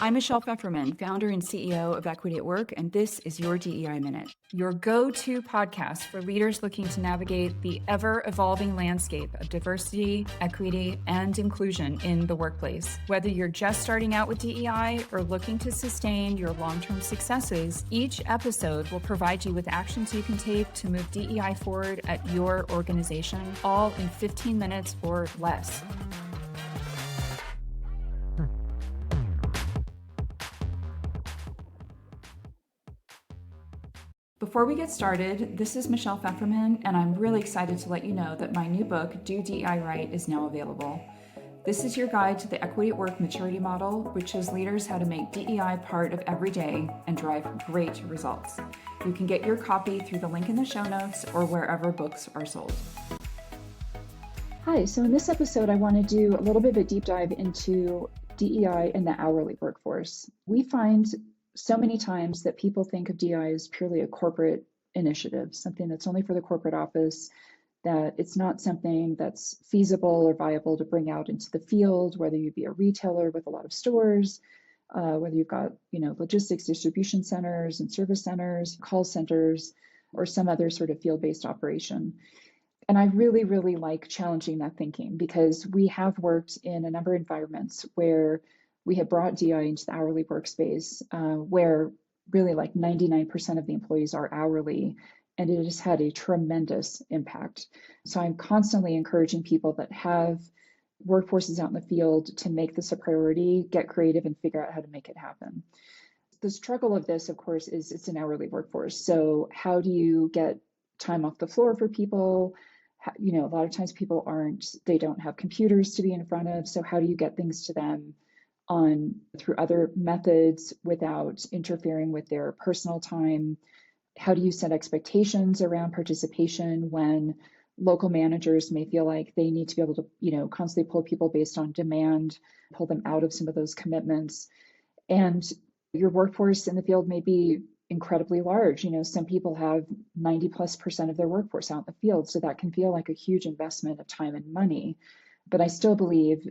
I'm Michelle Pfefferman, founder and CEO of Equity at Work, and this is your DEI Minute, your go-to podcast for leaders looking to navigate the ever-evolving landscape of diversity, equity, and inclusion in the workplace. Whether you're just starting out with DEI or looking to sustain your long-term successes, each episode will provide you with actions you can take to move DEI forward at your organization, all in 15 minutes or less. Before we get started, this is Michelle Pfefferman, and I'm really excited to let you know that my new book, Do DEI Right, is now available. This is your guide to the Equity at Work maturity model, which shows leaders how to make DEI part of every day and drive great results. You can get your copy through the link in the show notes or wherever books are sold. Hi, so in this episode, I want to do a little bit of a deep dive into DEI in the hourly workforce. We find so many times that people think of DEI as purely a corporate initiative, something that's only for the corporate office, that it's not something that's feasible or viable to bring out into the field, whether you be a retailer with a lot of stores, whether you've got, logistics, distribution centers and service centers, call centers, or some other sort of field-based operation. And I really, really like challenging that thinking because we have worked in a number of environments where we have brought DEI into the hourly workspace, where really like 99% of the employees are hourly, and it has had a tremendous impact. So I'm constantly encouraging people that have workforces out in the field to make this a priority, get creative, and figure out how to make it happen. The struggle of this, of course, is it's an hourly workforce. So how do you get time off the floor for people? A lot of times people they don't have computers to be in front of. So how do you get things to them through other methods without interfering with their personal time? How do you set expectations around participation when local managers may feel like they need to be able to, constantly pull people based on demand, pull them out of some of those commitments? And your workforce in the field may be incredibly large. Some people have 90+% of their workforce out in the field. So that can feel like a huge investment of time and money. But I still believe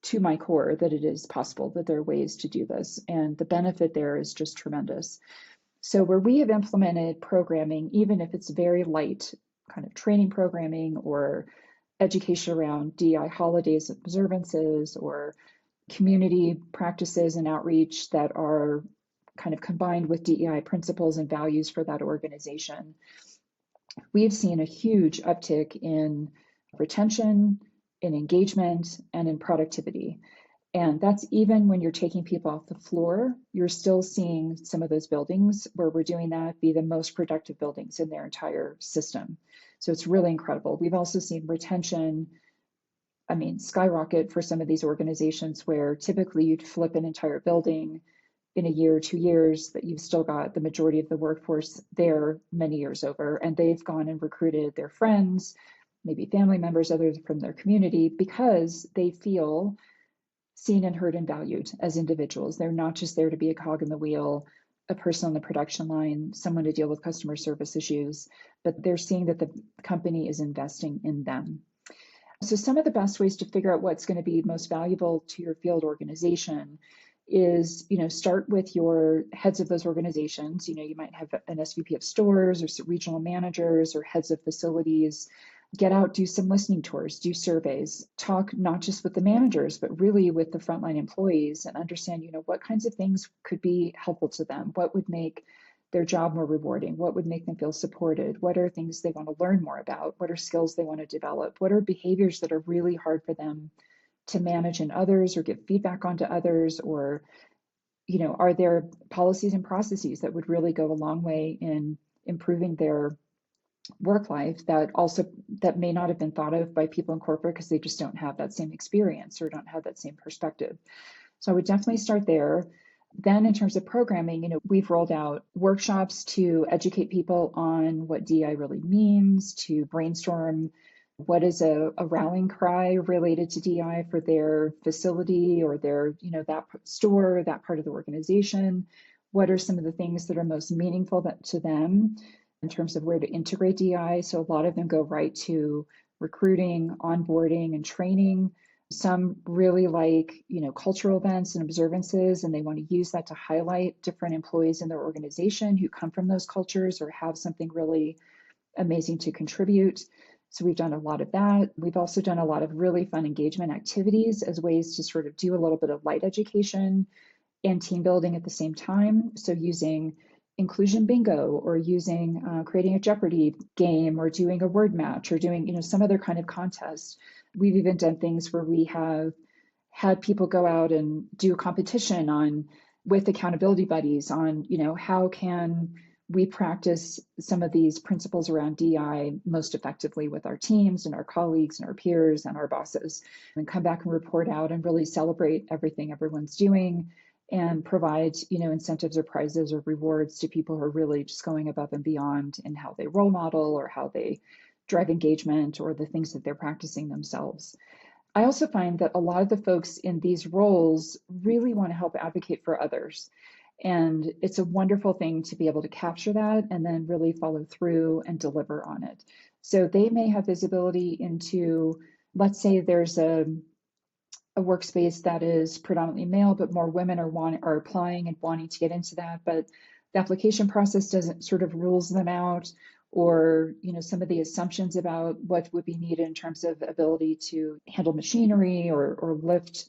to my core that it is possible, that there are ways to do this. And the benefit there is just tremendous. So where we have implemented programming, even if it's very light kind of training programming or education around DEI holidays, observances, or community practices and outreach that are kind of combined with DEI principles and values for that organization, we've seen a huge uptick in retention, in engagement, and in productivity. And that's even when you're taking people off the floor, you're still seeing some of those buildings where we're doing that be the most productive buildings in their entire system. So it's really incredible. We've also seen retention, skyrocket for some of these organizations where typically you'd flip an entire building in a year or 2 years, that you've still got the majority of the workforce there many years over, and they've gone and recruited their friends, maybe family members, others from their community, because they feel seen and heard and valued as individuals. They're not just there to be a cog in the wheel, a person on the production line, someone to deal with customer service issues, but they're seeing that the company is investing in them. So some of the best ways to figure out what's going to be most valuable to your field organization is, start with your heads of those organizations. You might have an SVP of stores or regional managers or heads of facilities. Get out, do some listening tours, do surveys, talk not just with the managers, but really with the frontline employees and understand, what kinds of things could be helpful to them, what would make their job more rewarding, what would make them feel supported, what are things they want to learn more about, what are skills they want to develop, what are behaviors that are really hard for them to manage in others or give feedback onto others, or, are there policies and processes that would really go a long way in improving their work life that may not have been thought of by people in corporate because they just don't have that same experience or don't have that same perspective. So I would definitely start there. Then in terms of programming, we've rolled out workshops to educate people on what DEI really means, to brainstorm what is a rallying cry related to DEI for their facility or their, that store, that part of the organization. What are some of the things that are most meaningful to them in terms of where to integrate DEI? So a lot of them go right to recruiting, onboarding, and training. Some really like, cultural events and observances, and they want to use that to highlight different employees in their organization who come from those cultures or have something really amazing to contribute. So we've done a lot of that. We've also done a lot of really fun engagement activities as ways to sort of do a little bit of light education and team building at the same time. So using inclusion bingo or using creating a Jeopardy game or doing a word match or doing some other kind of contest. We've even done things where we have had people go out and do a competition on with accountability buddies on how can we practice some of these principles around DI most effectively with our teams and our colleagues and our peers and our bosses, and come back and report out and really celebrate everything everyone's doing and provide incentives or prizes or rewards to people who are really just going above and beyond in how they role model or how they drive engagement or the things that they're practicing themselves. I also find that a lot of the folks in these roles really want to help advocate for others. And it's a wonderful thing to be able to capture that and then really follow through and deliver on it. So they may have visibility into, let's say there's a workspace that is predominantly male, but more women are applying and wanting to get into that, but the application process doesn't sort of rules them out, or some of the assumptions about what would be needed in terms of ability to handle machinery or lift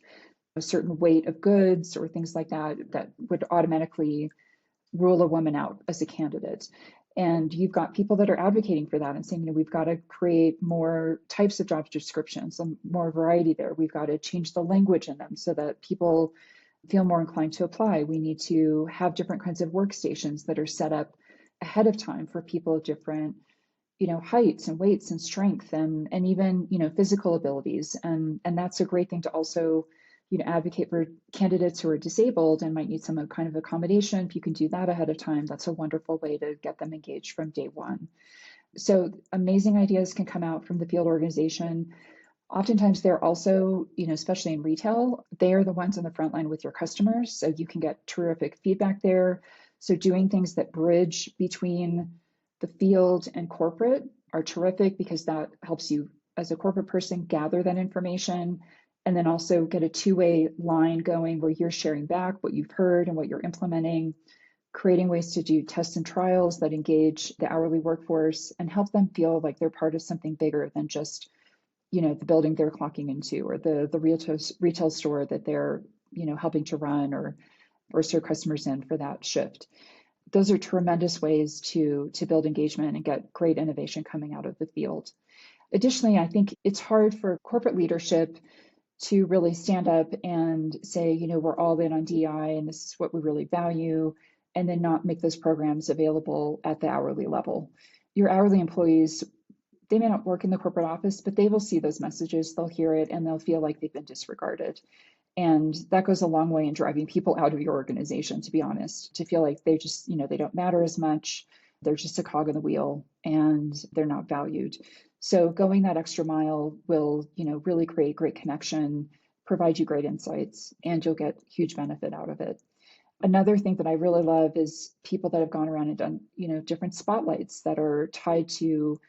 a certain weight of goods or things like that that would automatically rule a woman out as a candidate. And you've got people that are advocating for that and saying, we've got to create more types of job descriptions, more variety there. We've got to change the language in them so that people feel more inclined to apply. We need to have different kinds of workstations that are set up ahead of time for people of different heights and weights and strength and even physical abilities. And that's a great thing to also advocate for candidates who are disabled and might need some kind of accommodation. If you can do that ahead of time, that's a wonderful way to get them engaged from day one. So amazing ideas can come out from the field organization. Oftentimes they're also, especially in retail, they are the ones on the front line with your customers. So you can get terrific feedback there. So doing things that bridge between the field and corporate are terrific because that helps you as a corporate person gather that information and then also get a two-way line going where you're sharing back what you've heard and what you're implementing, creating ways to do tests and trials that engage the hourly workforce and help them feel like they're part of something bigger than just the building they're clocking into or the retail store that they're helping to run or serve customers in for that shift. Those are tremendous ways to build engagement and get great innovation coming out of the field. Additionally, I think it's hard for corporate leadership to really stand up and say, we're all in on DI and this is what we really value, and then not make those programs available at the hourly level. Your hourly employees, they may not work in the corporate office, but they will see those messages, they'll hear it, and they'll feel like they've been disregarded. And that goes a long way in driving people out of your organization, to be honest, to feel like they just, they don't matter as much. They're just a cog in the wheel and they're not valued. So going that extra mile will, really create great connection, provide you great insights, and you'll get huge benefit out of it. Another thing that I really love is people that have gone around and done, different spotlights that are tied to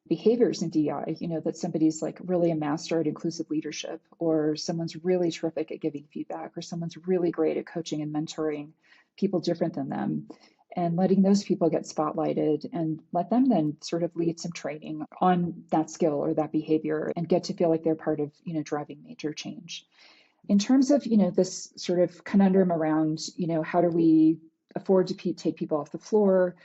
behaviors in DI, that somebody's like really a master at inclusive leadership, or someone's really terrific at giving feedback, or someone's really great at coaching and mentoring people different than them, and letting those people get spotlighted and let them then sort of lead some training on that skill or that behavior and get to feel like they're part of, driving major change. In terms of, this sort of conundrum around, how do we afford to take people off the floor?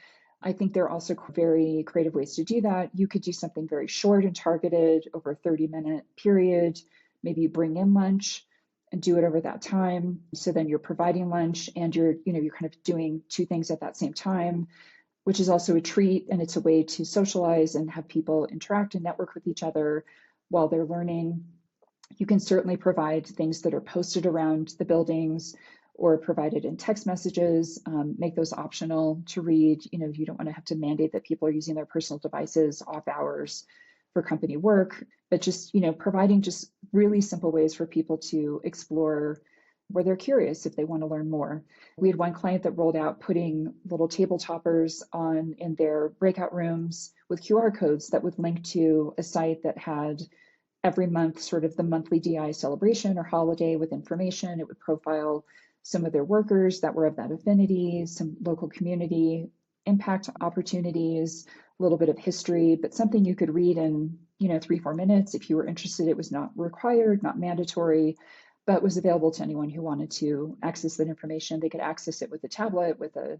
I think there are also very creative ways to do that. You could do something very short and targeted over a 30-minute period. Maybe you bring in lunch and do it over that time. So then you're providing lunch and you're kind of doing two things at that same time, which is also a treat. And it's a way to socialize and have people interact and network with each other while they're learning. You can certainly provide things that are posted around the buildings or provided in text messages, make those optional to read. You don't want to have to mandate that people are using their personal devices off hours for company work, but just, providing just really simple ways for people to explore where they're curious if they want to learn more. We had one client that rolled out putting little table toppers in their breakout rooms with QR codes that would link to a site that had every month, sort of the monthly DEI celebration or holiday with information. It would profile some of their workers that were of that affinity, some local community impact opportunities, a little bit of history, but something you could read in, 3-4 minutes. If you were interested, it was not required, not mandatory, but was available to anyone who wanted to access that information. They could access it with a tablet, with a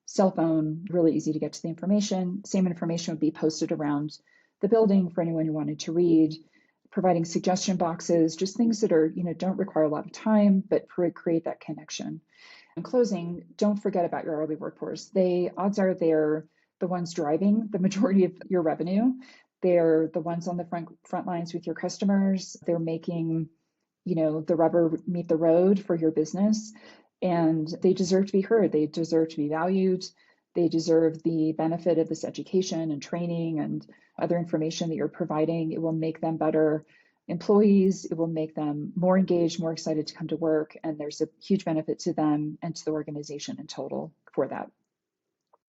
cell phone, really easy to get to the information. Same information would be posted around the building for anyone who wanted to read, providing suggestion boxes, just things that are, don't require a lot of time, but create that connection. In closing, don't forget about your hourly workforce. Odds are they're the ones driving the majority of your revenue. They're the ones on the front lines with your customers. They're making, the rubber meet the road for your business. And they deserve to be heard. They deserve to be valued. They deserve the benefit of this education and training and other information that you're providing. It will make them better employees. It will make them more engaged, more excited to come to work. And there's a huge benefit to them and to the organization in total for that.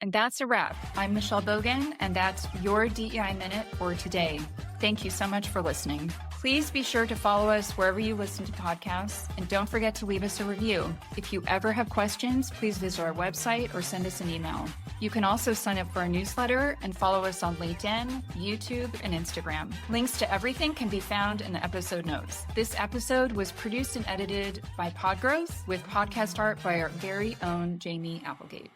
And that's a wrap. I'm Michelle Bogan, and that's your DEI Minute for today. Thank you so much for listening. Please be sure to follow us wherever you listen to podcasts, and don't forget to leave us a review. If you ever have questions, please visit our website or send us an email. You can also sign up for our newsletter and follow us on LinkedIn, YouTube, and Instagram. Links to everything can be found in the episode notes. This episode was produced and edited by Podgrowth with podcast art by our very own Jamie Applegate.